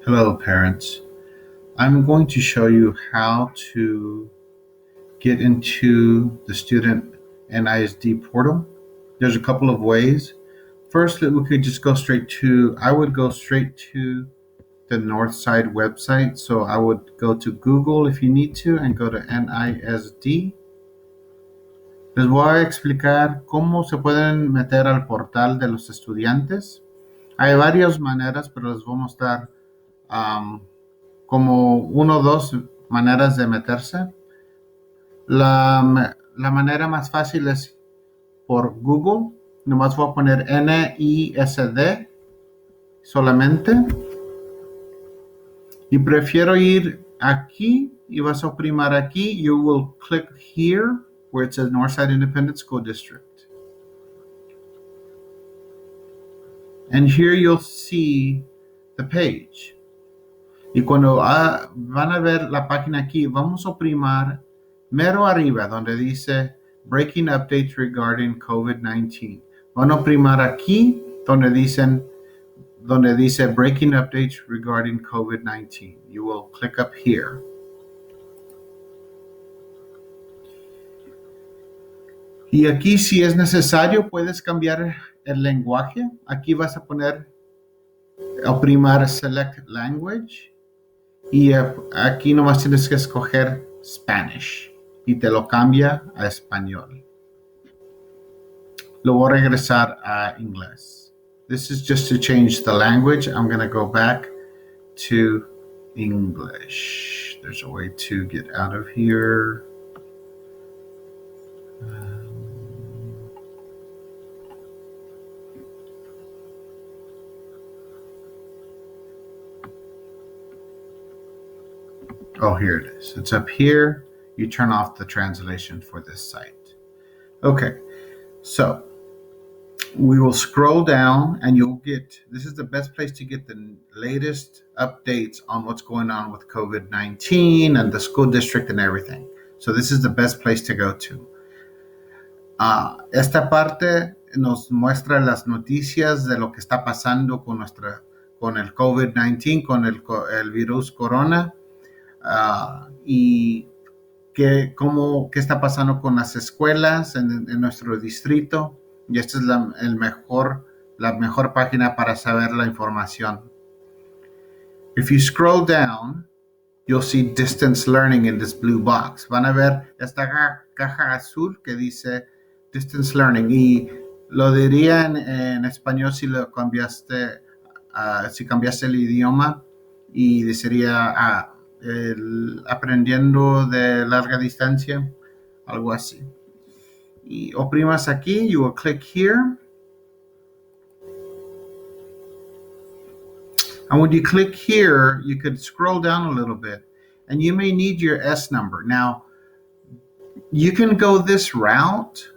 Hello, parents. I'm going to show you how to get into the student NISD portal. There's a couple of ways. First, we could just go I would go straight to the Northside website. So I would go to Google if you need to and go to NISD. Les voy a explicar cómo se pueden meter al portal de los estudiantes. Hay varias maneras, pero les voy a mostrar como uno o dos maneras de meterse. La manera más fácil es por Google. Nomás voy a poner NISD solamente. Y prefiero ir aquí y vas a oprimir aquí. You will click here where it says Northside Independent School District. And here you'll see the page. Y cuando van a ver la página aquí, vamos a oprimir mero arriba donde dice Breaking Updates Regarding COVID-19. Van a oprimir aquí donde dice Breaking Updates Regarding COVID-19. You will click up here. Y aquí, si es necesario, puedes cambiar el lenguaje. Aquí vas a oprimir Select Language. Y aquí nomás tienes que escoger Spanish. Y te lo cambia a español. Lo voy a regresar a inglés. This is just to change the language. I'm going to go back to English. There's a way to get out of here. Oh, here it is. It's up here. You turn off the translation for this site. Okay, so we will scroll down and this is the best place to get the latest updates on what's going on with COVID-19 and the school district and everything. So this is the best place to go to. Esta parte nos muestra las noticias de lo que está pasando con el COVID-19, con el virus corona. Y qué está pasando con las escuelas en nuestro distrito. Y esta es la mejor página para saber la información. If you scroll down, you'll see distance learning in this blue box. Van a ver esta caja azul que dice distance learning. Y lo diría en español si cambiaste el idioma y sería aprendiendo de larga distancia, algo así. Y oprimas aquí, you will click here. And when you click here, you could scroll down a little bit and you may need your S number. Now, you can go this route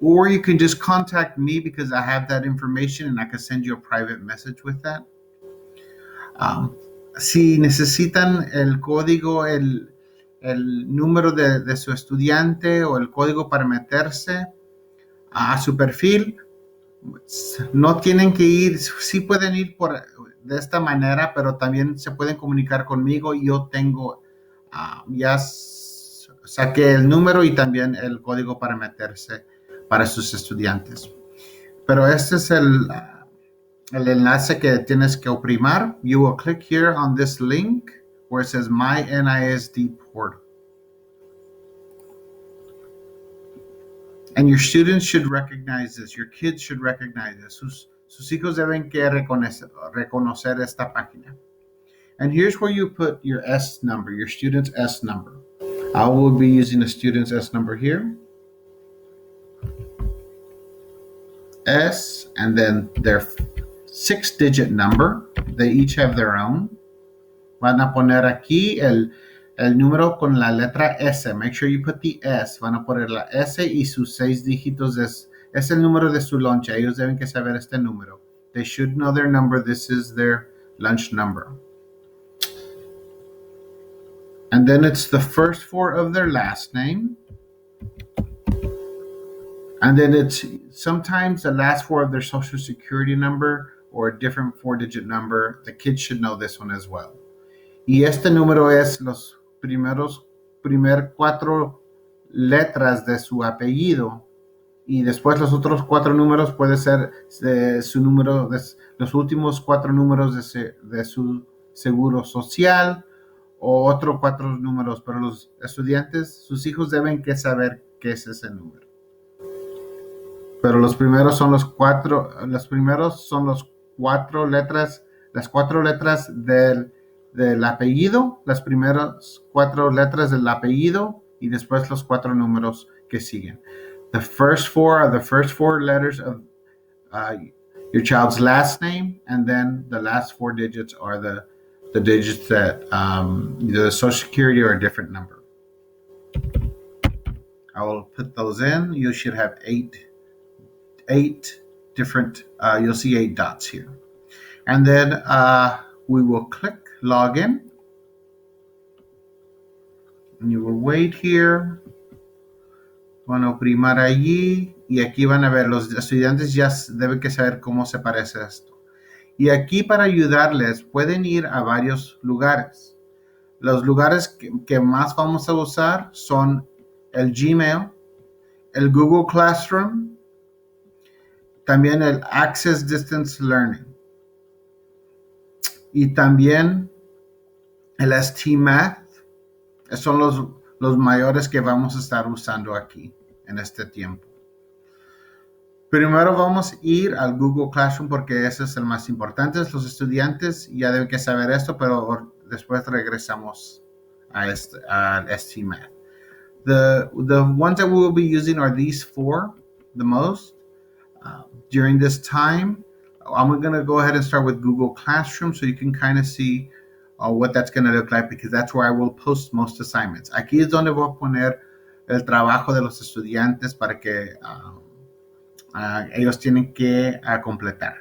or you can just contact me because I have that information and I can send you a private message with that. Si necesitan el código, el número de su estudiante o el código para meterse a su perfil, no tienen que ir, sí pueden ir de esta manera, pero también se pueden comunicar conmigo. Yo tengo, ya saqué el número y también el código para meterse para sus estudiantes. Pero este es el enlace que tienes que oprimir. You will click here on this link where it says My NISD Portal. And your students should recognize this. Your kids should recognize this. Sus hijos deben que reconocer esta página. And here's where you put your S number, your student's S number. I will be using the student's S number here. S, and then their 6-digit number. They each have their own. Van a poner aquí el número con la letra S. Make sure you put the S. Van a poner la S y sus 6 dígitos. Es el número de su lonche. Ellos deben que saber este número. They should know their number. This is their lunch number. And then it's the first 4 of their last name. And then it's sometimes the last 4 of their social security number or a different 4-digit number, the kids should know this one as well. Y este número es los primer 4 letras de su apellido, y después los otros 4 números puede ser su número, los últimos 4 números de su seguro social, o otros 4 números, pero los estudiantes, sus hijos deben que saber qué es ese número. Pero los primeros son los 4 letras, las 4 letras del apellido, las primeras 4 letras del apellido, y después los 4 números que siguen. The first 4 are the first 4 letters of your child's last name, and then the last 4 digits are the digits that either the social security or a different number. I will put those in. You should have 8 different, you'll see 8 dots here. And then we will click login. And you will wait here. Van a oprimir allí. Y aquí van a ver, los estudiantes ya deben que saber cómo se parece esto. Y aquí para ayudarles pueden ir a varios lugares. Los lugares que más vamos a usar son el Gmail, el Google Classroom, también el Access Distance Learning y también el Este Math. Son los mayores que vamos a estar usando aquí en este tiempo. Primero vamos a ir al Google Classroom porque ese es el más importante. Los estudiantes ya deben que saber esto, pero después regresamos al Este Math. The ones that we will be using are these 4 the most. During this time, I'm going to go ahead and start with Google Classroom so you can kind of see what that's going to look like, because that's where I will post most assignments. Aquí es donde voy a poner el trabajo de los estudiantes para que ellos tienen que completar.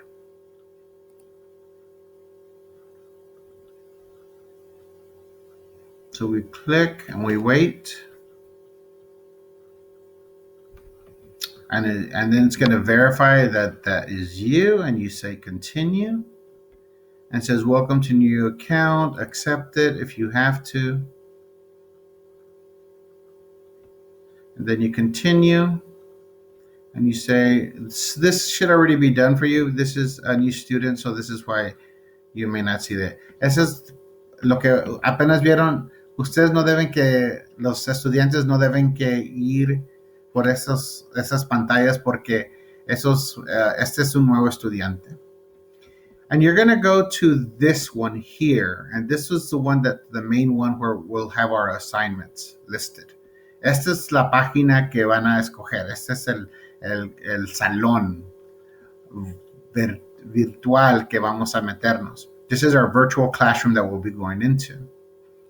So we click and we wait. And then it's going to verify that that is you, and you say continue. And it says welcome to new account, accept it if you have to. And then you continue. And you say, this should already be done for you. This is a new student, so this is why you may not see that. Eso es lo que apenas vieron. Ustedes no deben que, los estudiantes no deben que ir por esas pantallas porque este es un nuevo estudiante. And you're going to go to this one here. And this was the one the main one where we'll have our assignments listed. Esta es la página que van a escoger. Este es el salón virtual que vamos a meternos. This is our virtual classroom that we'll be going into.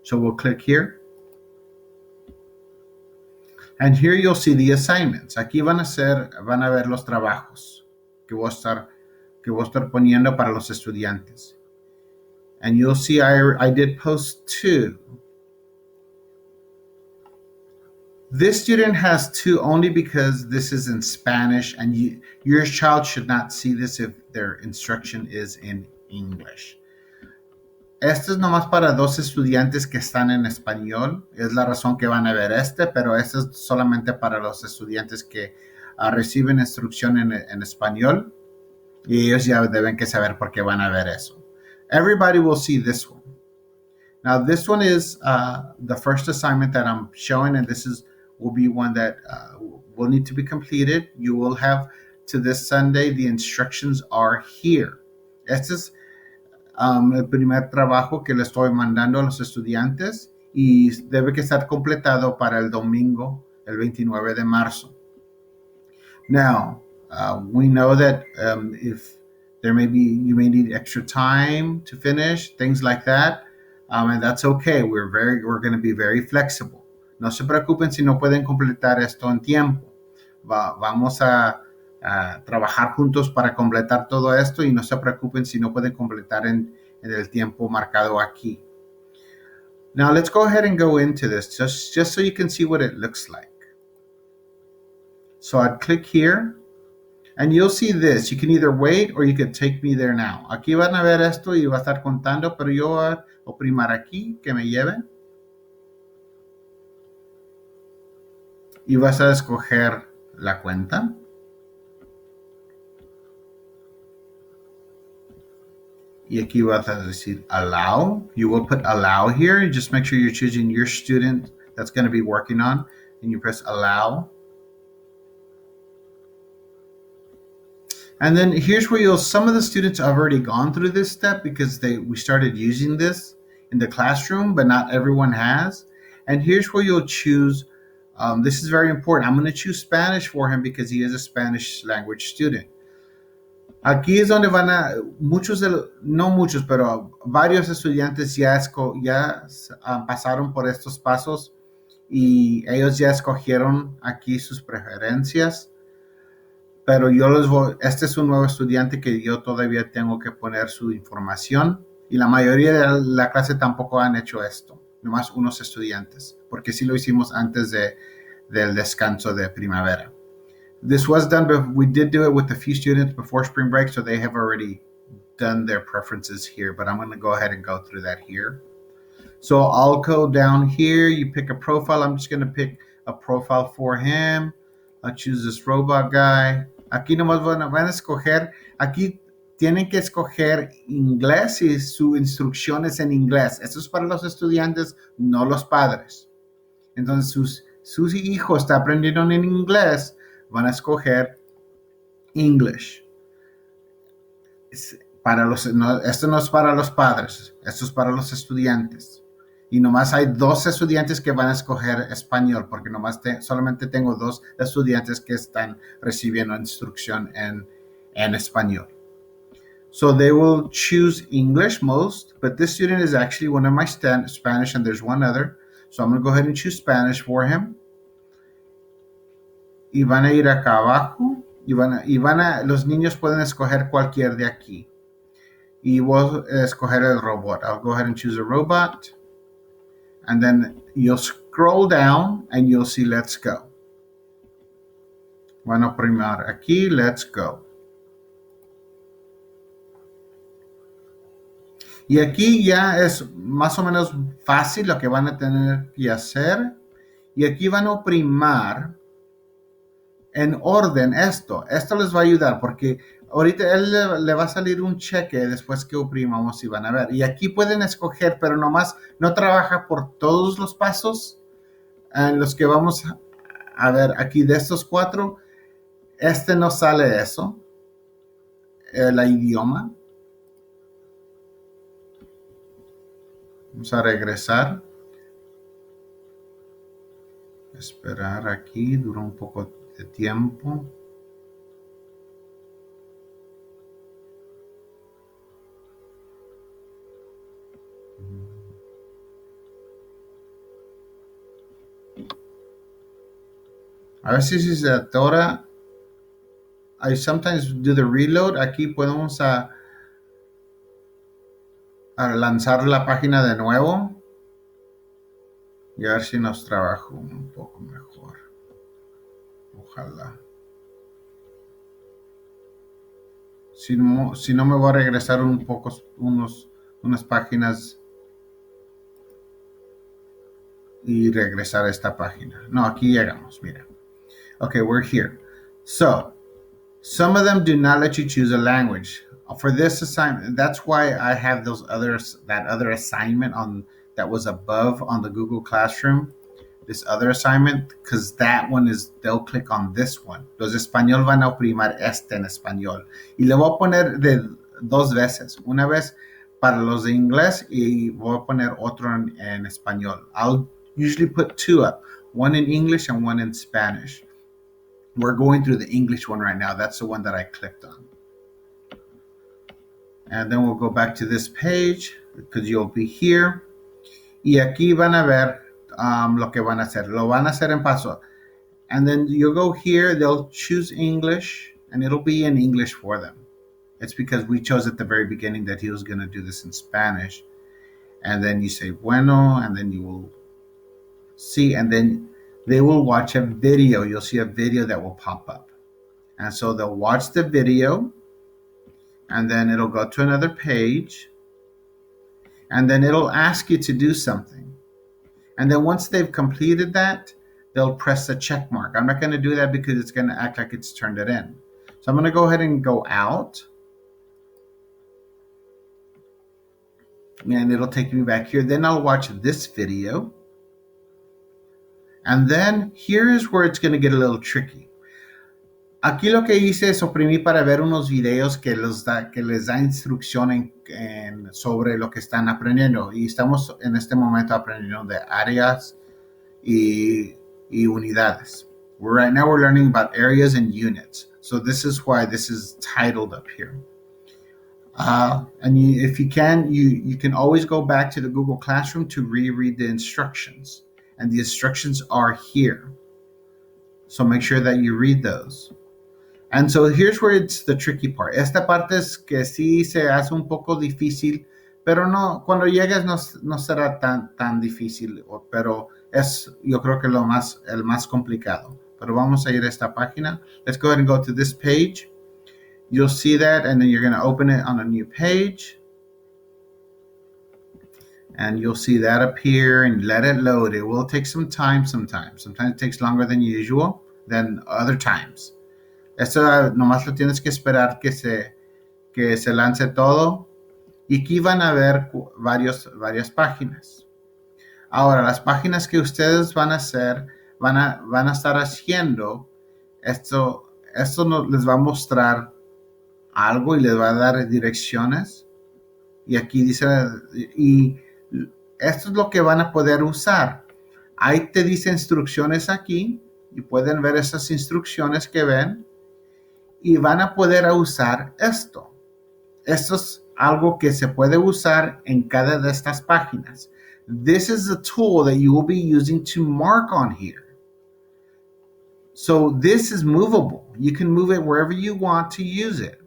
So we'll click here. And here you'll see the assignments. Aquí van a ver los trabajos que voy a estar poniendo para los estudiantes. And you'll see I did post 2. This student has 2 only because this is in Spanish, and your child should not see this if their instruction is in English. Este es nomás para 2 estudiantes que están en español. Es la razón que van a ver pero este es solamente para los estudiantes que reciben instrucción en español. Y ellos ya deben que saber por qué van a ver eso. Everybody will see this one. Now, this one is the first assignment that I'm showing, and will be one that will need to be completed. You will have to this Sunday, the instructions are here. Este es el primer trabajo que le estoy mandando a los estudiantes y debe que estar completado para el domingo, el 29 de marzo. Now, we know that if you may need extra time to finish, things like that, and that's okay. We're going to be very flexible. No se preocupen si no pueden completar esto en tiempo. Vamos a trabajar juntos para completar todo esto y no se preocupen si no pueden completar en el tiempo marcado aquí. Now let's go ahead and go into this just so you can see what it looks like. So I'd click here. And you'll see this. You can either wait or you can take me there now. Aquí van a ver esto y va a estar contando, pero yo voy a oprimir aquí, que me lleve. Y vas a escoger la cuenta. Y aquí vas a decir allow. You will put allow here. Just make sure you're choosing your student that's going to be working on. And you press allow. And then here's where some of the students have already gone through this step because we started using this in the classroom, but not everyone has. And here's where you'll choose, this is very important. I'm going to choose Spanish for him because he is a Spanish language student. Aquí es donde no muchos, pero varios estudiantes ya pasaron por estos pasos y ellos ya escogieron aquí sus preferencias. Pero este es un nuevo estudiante que yo todavía tengo que poner su información y la mayoría de la clase tampoco han hecho esto, nomás unos estudiantes, porque sí lo hicimos antes del descanso de primavera. This was done, but we did do it with a few students before spring break, so they have already done their preferences here, but I'm going to go ahead and go through that here. So I'll go down here, you pick a profile. I'm just going to pick a profile for him. I'll choose this robot guy. Aquí nomás van a escoger, aquí tienen que escoger inglés y su instrucción es en inglés. Esto es para los estudiantes, no los padres. Entonces, sus hijos están aprendiendo en inglés, van a escoger English. Esto no es para los padres, esto es para los estudiantes. Y nomás hay 2 estudiantes que van a escoger español, porque solamente tengo 2 estudiantes que están recibiendo instrucción en español. So they will choose English most, but this student is actually one of my Spanish, and there's one other. So I'm going to go ahead and choose Spanish for him. Y van a ir acá abajo, los niños pueden escoger cualquier de aquí. Y voy a escoger el robot. I'll go ahead and choose a robot. And then you'll scroll down and you'll see let's go. Van a oprimir aquí, let's go. Y aquí ya es más o menos fácil lo que van a tener que hacer. Y aquí van a oprimir en orden esto. Esto les va a ayudar porque ahorita él le va a salir un cheque después que oprimamos y van a ver. Y aquí pueden escoger, pero nomás no trabaja por todos los pasos en los que vamos a ver aquí de estos 4. Este no sale eso, el idioma. Vamos a regresar. Esperar aquí, dura un poco de tiempo. A ver si se atora. I sometimes do the reload. Aquí podemos a lanzar la página de nuevo y a ver si nos trabaja un poco mejor. Ojalá. Si no me voy a regresar unas páginas y regresar a esta página. No, aquí llegamos, mira. Okay, we're here. So, some of them do not let you choose a language. For this assignment, that's why I have that other assignment that was above on the Google Classroom. This other assignment, because that one they'll click on this one. Los español van a oprimir este en español. Y le voy a poner de 2 veces. Una vez para los de inglés y voy a poner otro en español. I'll usually put 2 up. One in English and one in Spanish. We're going through the English one right now. That's the one that I clicked on. And then we'll go back to this page because you'll be here. Y aquí van a ver lo que van a hacer. Lo van a hacer en paso. And then you'll go here. They'll choose English and it'll be in English for them. It's because we chose at the very beginning that he was going to do this in Spanish. And then you say, bueno, and then you will see, and then they will watch a video. You'll see a video that will pop up. And so they'll watch the video, and then it'll go to another page, and then it'll ask you to do something. And then once they've completed that, they'll press the check mark. I'm not going to do that because it's going to act like it's turned it in. So I'm going to go ahead and go out. And it'll take me back here. Then I'll watch this video. And then here is where it's going to get a little tricky. Aquí lo que hice es oprimir para ver unos videos que les da instrucción sobre lo que están aprendiendo. Y estamos en este momento aprendiendo de áreas y unidades. Right now we're learning about areas and units. So this is why this is titled up here. And if you can always go back to the Google Classroom to reread the instructions. And the instructions are here. So make sure that you read those. And so here's where it's the tricky part. Esta parte es que sí se hace un poco difícil, pero no, cuando llegues no será tan difícil, pero es yo creo que el más complicado. Pero vamos a ir a esta página. Let's go ahead and go to this page. You'll see that, and then you're going to open it on a new page. And you'll see that appear, and let it load. It will take some time sometimes. Sometimes it takes longer than usual than other times. Esto nomás lo tienes que esperar que se lance todo. Y aquí van a ver varias páginas. Ahora, las páginas que ustedes van a hacer, van a estar haciendo, esto les va a mostrar algo y les va a dar direcciones. Y aquí dice, y esto es lo que van a poder usar. Ahí te dice instrucciones aquí, y pueden ver esas instrucciones que ven. Y van a poder usar esto. Esto es algo que se puede usar en cada de estas páginas. This is a tool that you will be using to mark on here. So this is movable. You can move it wherever you want to use it.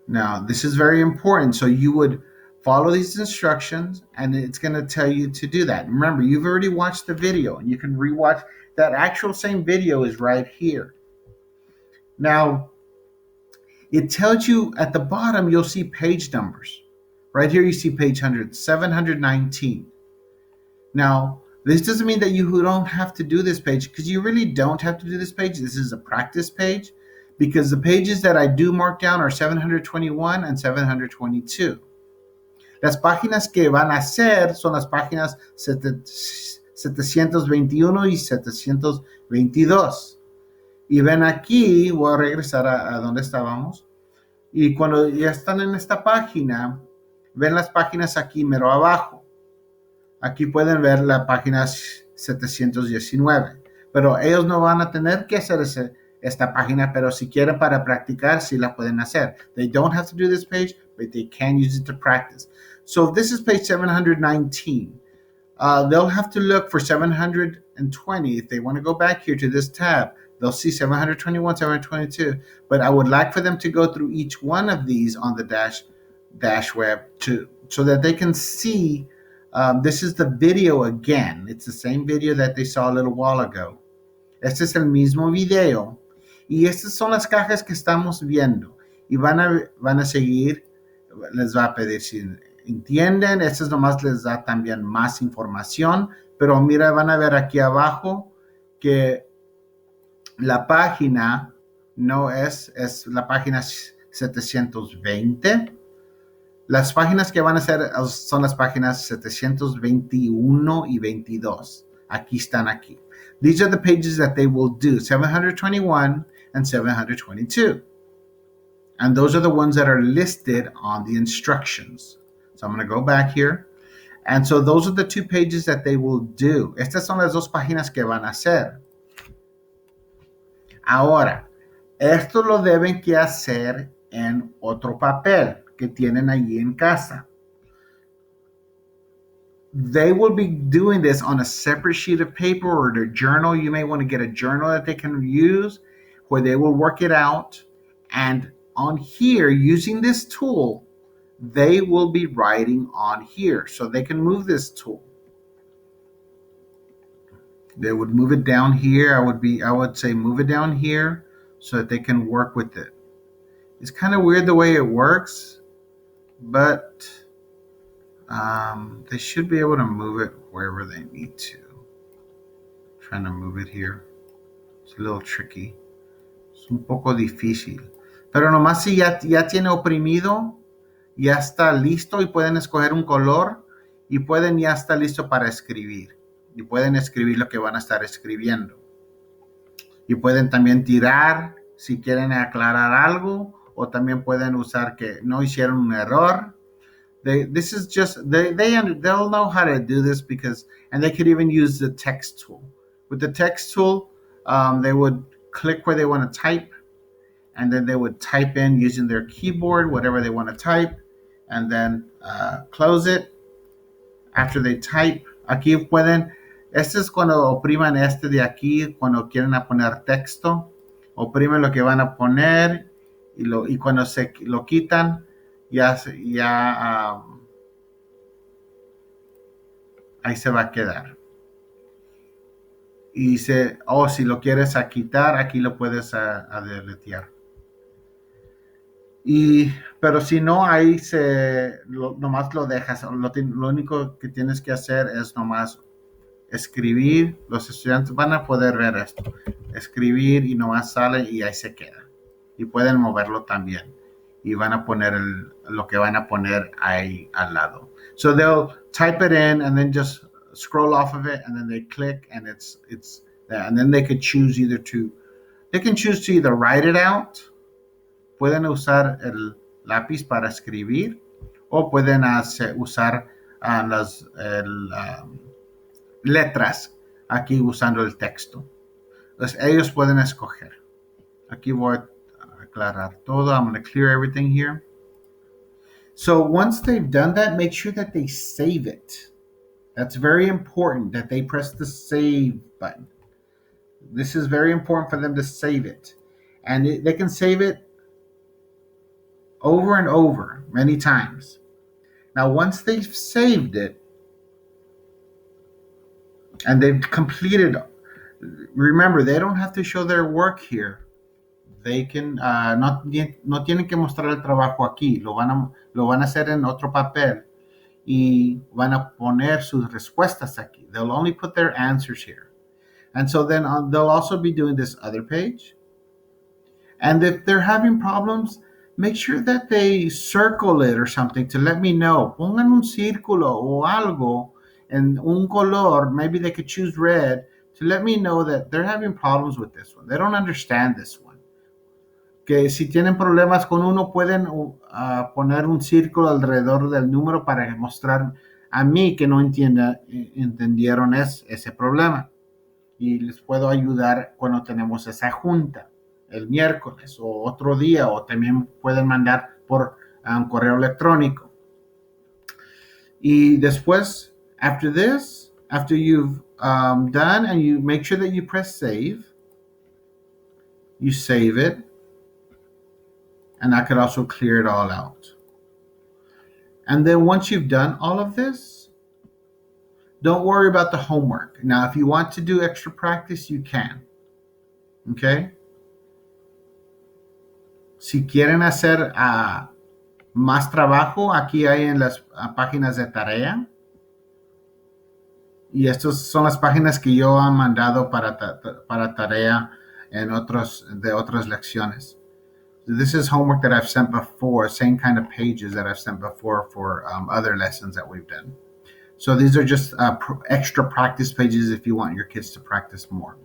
Now, this is very important. So you would follow these instructions, and it's going to tell you to do that. Remember, you've already watched the video, and you can rewatch. That actual same video is right here. Now, it tells you at the bottom, you'll see page numbers. Right here, you see page 719. Now, this doesn't mean that you don't have to do this page, because you really don't have to do this page. This is a practice page, because the pages that I do mark down are 721 and 722. Las páginas que van a hacer son las páginas 721 y 722. Y ven aquí, voy a regresar a donde estábamos. Y cuando ya están en esta página, ven las páginas aquí mero abajo. Aquí pueden ver la página 719. Pero ellos no van a tener que hacer esta página, pero si quieren para practicar, sí la pueden hacer. They don't have to do this page, but they can use it to practice. So if this is page 719, they'll have to look for 720. If they want to go back here to this tab, they'll see 721, 722. But I would like for them to go through each one of these on the dash web so that they can see. This is the video again. It's the same video that they saw a little while ago. Este es el mismo video. Y estas son las cajas que estamos viendo. Y van a seguir. Les va a pedir si entienden. Estas nomás les da también más información. Pero mira, van a ver aquí abajo que la página no es la página 720. Las páginas que van a ser son las páginas 721 y 22. Aquí están aquí. These are the pages that they will do, 721 and 722. And those are the ones that are listed on the instructions. So I'm going to go back here. And so those are the two pages that they will do. Estas son las dos páginas que van a hacer. Ahora, esto lo deben que hacer en otro papel que tienen allí en casa. They will be doing this on a separate sheet of paper or their journal. You may want to get a journal that they can use where they will work it out. And on here, using this tool, they will be writing on here. So they can move this tool. They would move it down here. I would say move it down here so that they can work with it. It's kind of weird the way it works, but they should be able to move it wherever they need to. Trying to move it here. It's a little tricky. Es un poco difícil. Pero nomás si ya tiene oprimido, ya está listo y pueden escoger un color y pueden ya estar listo para escribir. Y pueden escribir lo que van a estar escribiendo. Y pueden también tirar si quieren aclarar algo, o también pueden usar que no hicieron un error. They'll know how to do this and they could even use the text tool. With the text tool, they would click where they want to type, and then they would type in using their keyboard whatever they want to type, and then close it. After they type, aquí pueden, este es cuando opriman este de aquí, cuando quieren poner texto, oprimen lo que van a poner y cuando se lo quitan, ahí se va a quedar. Y si lo quieres quitar, aquí lo puedes deletear. Pero si no, ahí nomás lo dejas. Lo único que tienes que hacer es nomás escribir. Los estudiantes van a poder ver esto. Escribir y nomás sale y ahí se queda. Y pueden moverlo también. Y van a poner lo que van a poner ahí al lado. So they'll type it in and then just scroll off of it, and then they click, and it's and then they could choose they can choose to either write it out. Pueden usar el lápiz para escribir, o pueden usar las letras aquí usando el texto. Entonces ellos pueden escoger. Aquí voy a aclarar todo. I'm going to clear everything here. So once they've done that, make sure that they save it. That's very important that they press the save button. This is very important for them to save it. And they can save it over and over many times. Now, once they've saved it and they've completed, remember, they don't have to show their work here. They can, no tienen que mostrar el trabajo aquí. Lo van a hacer en otro papel. Y van a poner sus respuestas aquí. They'll only put their answers here. And so then they'll also be doing this other page. And if they're having problems, make sure that they circle it or something to let me know. Pongan un círculo o algo en un color. Maybe they could choose red to let me know that they're having problems with this one. They don't understand this one. Que si tienen problemas con uno, pueden poner un círculo alrededor del número para mostrar a mí que no entendieron ese problema. Y les puedo ayudar cuando tenemos esa junta, el miércoles o otro día, o también pueden mandar por un correo electrónico. Y después, after you've done, and you make sure that you press save, you save it. And I could also clear it all out. And then once you've done all of this, don't worry about the homework. Now, if you want to do extra practice, you can. Okay? Si quieren hacer más trabajo, aquí hay en las páginas de tarea. Y estas son las páginas que yo he mandado para tarea de otras lecciones. This is homework that I've sent before, same kind of pages that I've sent before for other lessons that we've done. So these are just extra practice pages if you want your kids to practice more.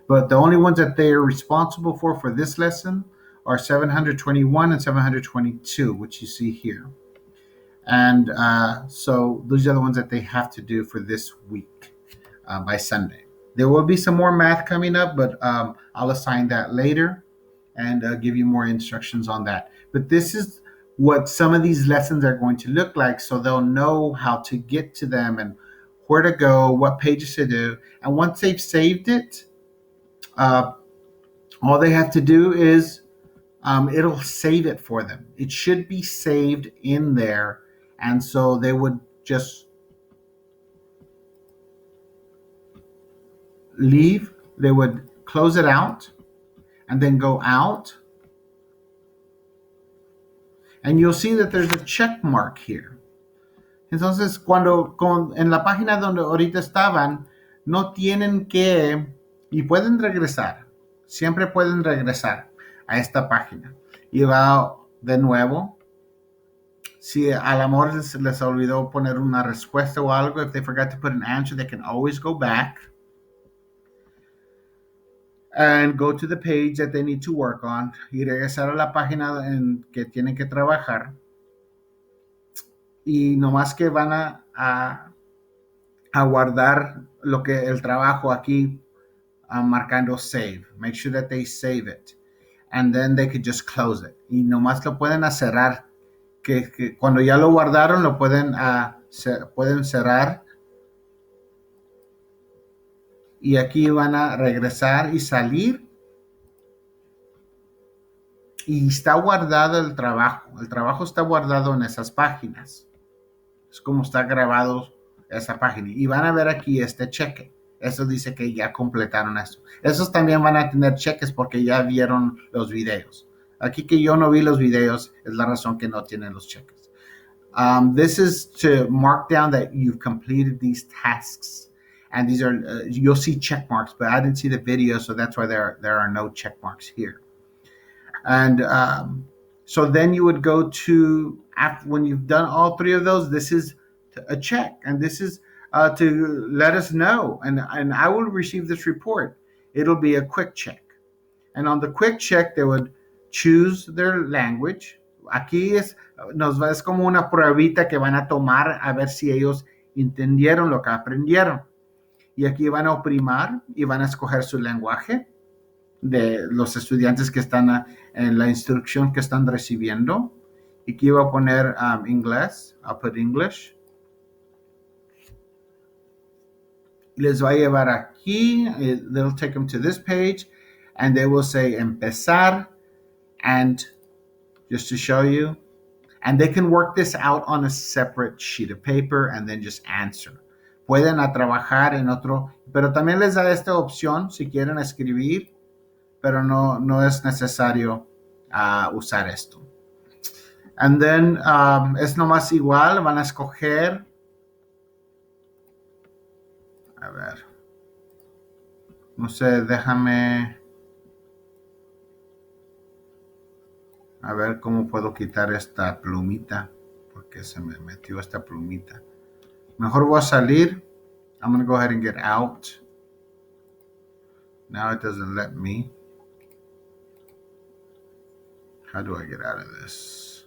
But the only ones that they are responsible for this lesson are 721 and 722, which you see here. And so those are the ones that they have to do for this week by Sunday. There will be some more math coming up, but I'll assign that later and give you more instructions on that. But this is what some of these lessons are going to look like, so they'll know how to get to them and where to go, what pages to do. And once they've saved it, all they have to do is it'll save it for them. It should be saved in there. And so they would just leave, they would close it out and then go out. And you'll see that there's a check mark here. Entonces, en la página donde ahorita estaban, no tienen que, y pueden regresar, siempre pueden regresar a esta página. Y va de nuevo. Si al amor les olvidó poner una respuesta o algo, if they forgot to put an answer, they can always go back and go to the page that they need to work on y regresar a la página en que tienen que trabajar. Y nomás que van a guardar el trabajo aquí, marcando save. Make sure that they save it. And then they could just close it. Y nomás lo pueden cerrar. Que cuando ya lo guardaron, lo pueden cerrar. Y aquí van a regresar y salir. Y está guardado el trabajo. El trabajo está guardado en esas páginas. Es como está grabado esa página. Y van a ver aquí este cheque. Eso dice que ya completaron esto. Esos también van a tener cheques porque ya vieron los videos. Aquí que yo no vi los videos es la razón que no tienen los cheques. This is to mark down that you've completed these tasks. And these are, you'll see check marks, but I didn't see the video, so that's why there are no check marks here. And so then you would go to, when you've done all three of those, this is a check. And this is to let us know. And I will receive this report. It'll be a quick check. And on the quick check, they would choose their language. Aquí es como una pruebita que van a tomar a ver si ellos entendieron lo que aprendieron. Y aquí van a oprimar y van a escoger su lenguaje de los estudiantes que están en la instrucción que están recibiendo. Y aquí voy a poner inglés. I'll put English. Les va a llevar aquí. They'll take them to this page. And they will say empezar. And just to show you. And they can work this out on a separate sheet of paper and then just answer. Pueden trabajar en otro, pero también les da esta opción si quieren escribir, pero no es necesario usar esto. And then es nomás igual, van a escoger, a ver, no sé, déjame, a ver cómo puedo quitar esta plumita, porque se me metió esta plumita. Mejor voy a salir. I'm going to go ahead and get out. Now it doesn't let me. How do I get out of this?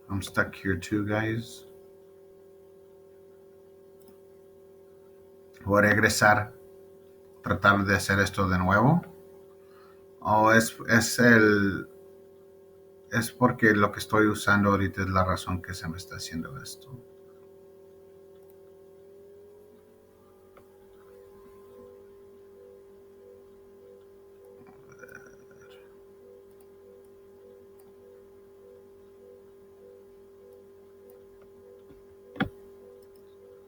I'm stuck here too, guys. Voy a regresar. Tratar de hacer esto de nuevo. O es porque lo que estoy usando ahorita es la razón que se me está haciendo esto.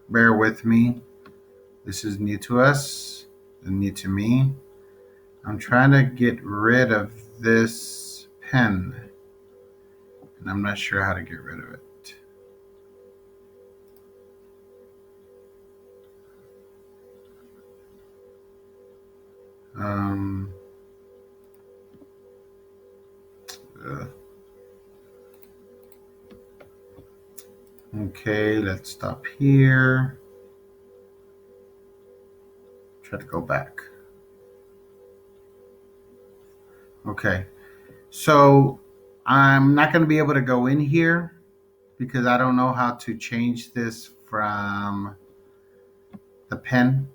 Bear with me. This is new to us and new to me. I'm trying to get rid of this pen. And I'm not sure how to get rid of it. Okay, let's stop here. Try to go back. Okay, so I'm not going to be able to go in here because I don't know how to change this from the pen,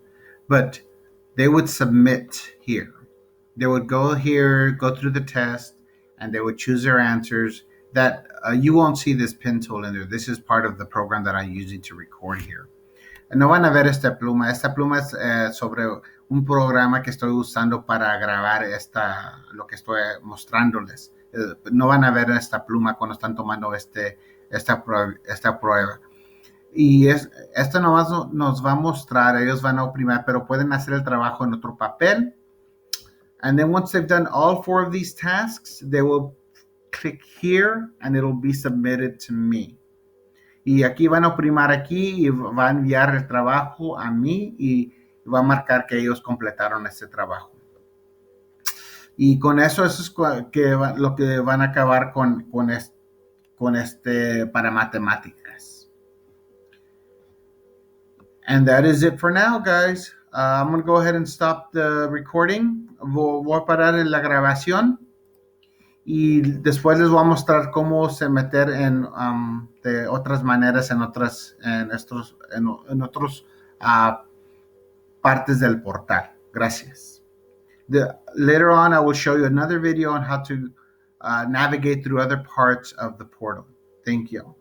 but they would submit here. They would go here, go through the test, and they would choose their answers. That you won't see this pen tool in there. This is part of the program that I'm using to record here. No van a ver esta pluma. Esta pluma es sobre un programa que estoy usando para grabar lo que estoy mostrándoles. No van a ver esta pluma cuando están tomando esta prueba. Y esto nomás nos va a mostrar, ellos van a oprimir, pero pueden hacer el trabajo en otro papel. And then once they've done all 4 of these tasks, they will click here and it'll be submitted to me. Y aquí van a oprimir aquí y va a enviar el trabajo a mí y va a marcar que ellos completaron este trabajo. Y con eso es lo que van a acabar con este para matemáticas. And that is it for now, guys. I'm going to go ahead and stop the recording. Voy a parar en la grabación y después les voy a mostrar cómo se meter de otras maneras en otras partes del portal. Gracias. Later on, I will show you another video on how to navigate through other parts of the portal. Thank you.